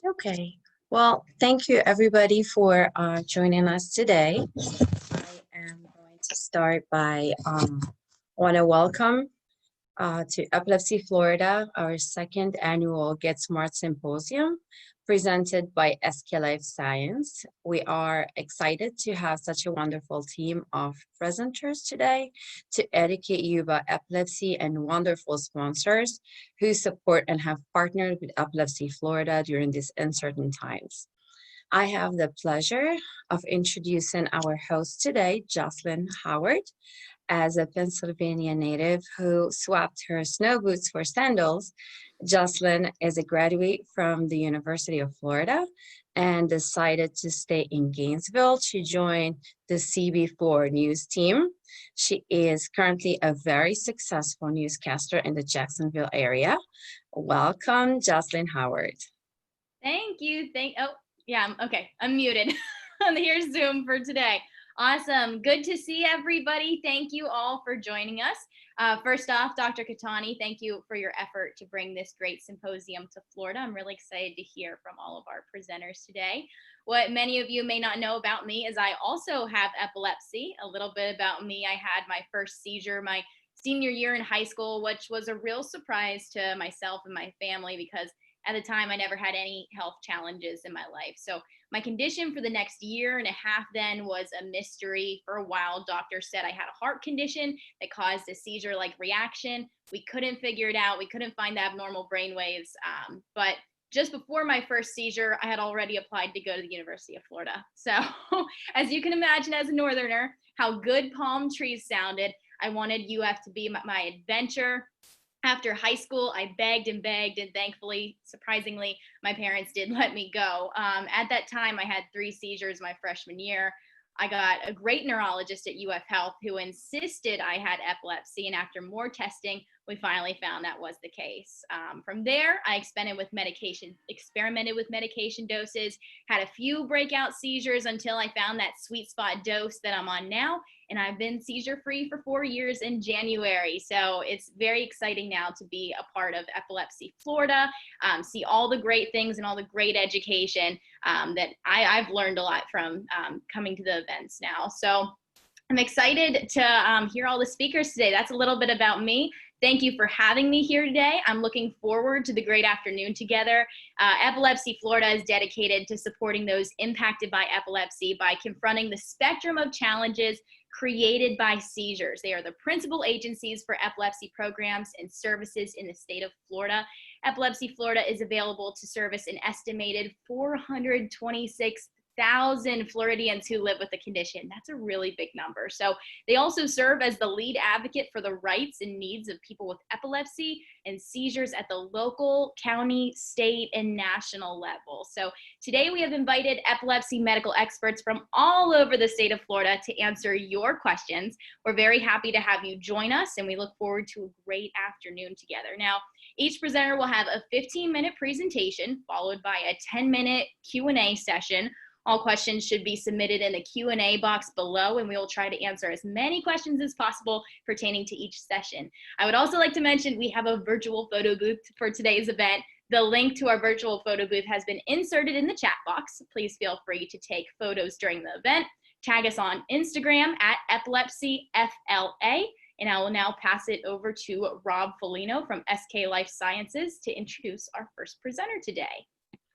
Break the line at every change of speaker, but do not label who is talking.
Okay. Well, thank you everybody for joining us today. I am going to start by want to welcome to Epilepsy Florida, our second annual Get Smart Symposium presented by SK Life Science. We are excited to have such a wonderful team of presenters today to educate you about epilepsy and wonderful sponsors who support and have partnered with Epilepsy Florida during these uncertain times. I have the pleasure of introducing our host today, Jocelyn Howard. As a Pennsylvania native who swapped her snow boots for sandals, Jocelyn is a graduate from the University of Florida and decided to stay in Gainesville to join the CB4 news team. She is currently a very successful newscaster in the Jacksonville area. Welcome, Jocelyn Howard.
Thank you. Oh, yeah, okay. I'm muted. Here's Zoom for today. Awesome. Good to see everybody. Thank you all for joining us. First off, Dr. Katani, thank you for your effort to bring this great symposium to Florida. I'm really excited to hear from all of our presenters today. What many of you may not know about me is I also have epilepsy. A little bit about me: I had my first seizure my senior year in high school, which was a real surprise to myself and my family because at the time, I never had any health challenges in my life. So my condition for the next year and a half then was a mystery. For a while, doctors said I had a heart condition that caused a seizure-like reaction. We couldn't figure it out. We couldn't find the abnormal brain waves. But just before my first seizure, I had already applied to go to the University of Florida. So as you can imagine, as a Northerner, how good palm trees sounded. I wanted UF to be my adventure. After high school, I begged and begged, and thankfully, surprisingly, my parents did let me go. At that time, I had 3 seizures my freshman year. I got a great neurologist at UF Health who insisted I had epilepsy, and after more testing, we finally found that was the case. From there, I experimented with medication doses, had a few breakout seizures until I found that sweet spot dose that I'm on now, and I've been seizure-free for 4 years in January. So it's very exciting now to be a part of Epilepsy Florida, see all the great things and all the great education that I've learned a lot from coming to the events now. So I'm excited to hear all the speakers today. That's a little bit about me. Thank you for having me here today. I'm looking forward to the great afternoon together. Epilepsy Florida is dedicated to supporting those impacted by epilepsy by confronting the spectrum of challenges created by seizures. They are the principal agencies for epilepsy programs and services in the state of Florida. Epilepsy Florida is available to service an estimated 426,000 Floridians who live with the condition. That's a really big number. So they also serve as the lead advocate for the rights and needs of people with epilepsy and seizures at the local, county, state, and national level. So today we have invited epilepsy medical experts from all over the state of Florida to answer your questions. We're very happy to have you join us, and we look forward to a great afternoon together. Now, each presenter will have a 15-minute presentation followed by a 10-minute Q&A session. All questions should be submitted in the Q&A box below, and we will try to answer as many questions as possible pertaining to each session. I would also like to mention we have a virtual photo booth for today's event. The link to our virtual photo booth has been inserted in the chat box. Please feel free to take photos during the event. Tag us on Instagram at epilepsyfla, and I will now pass it over to Rob Foligno from SK Life Sciences to introduce our first presenter today.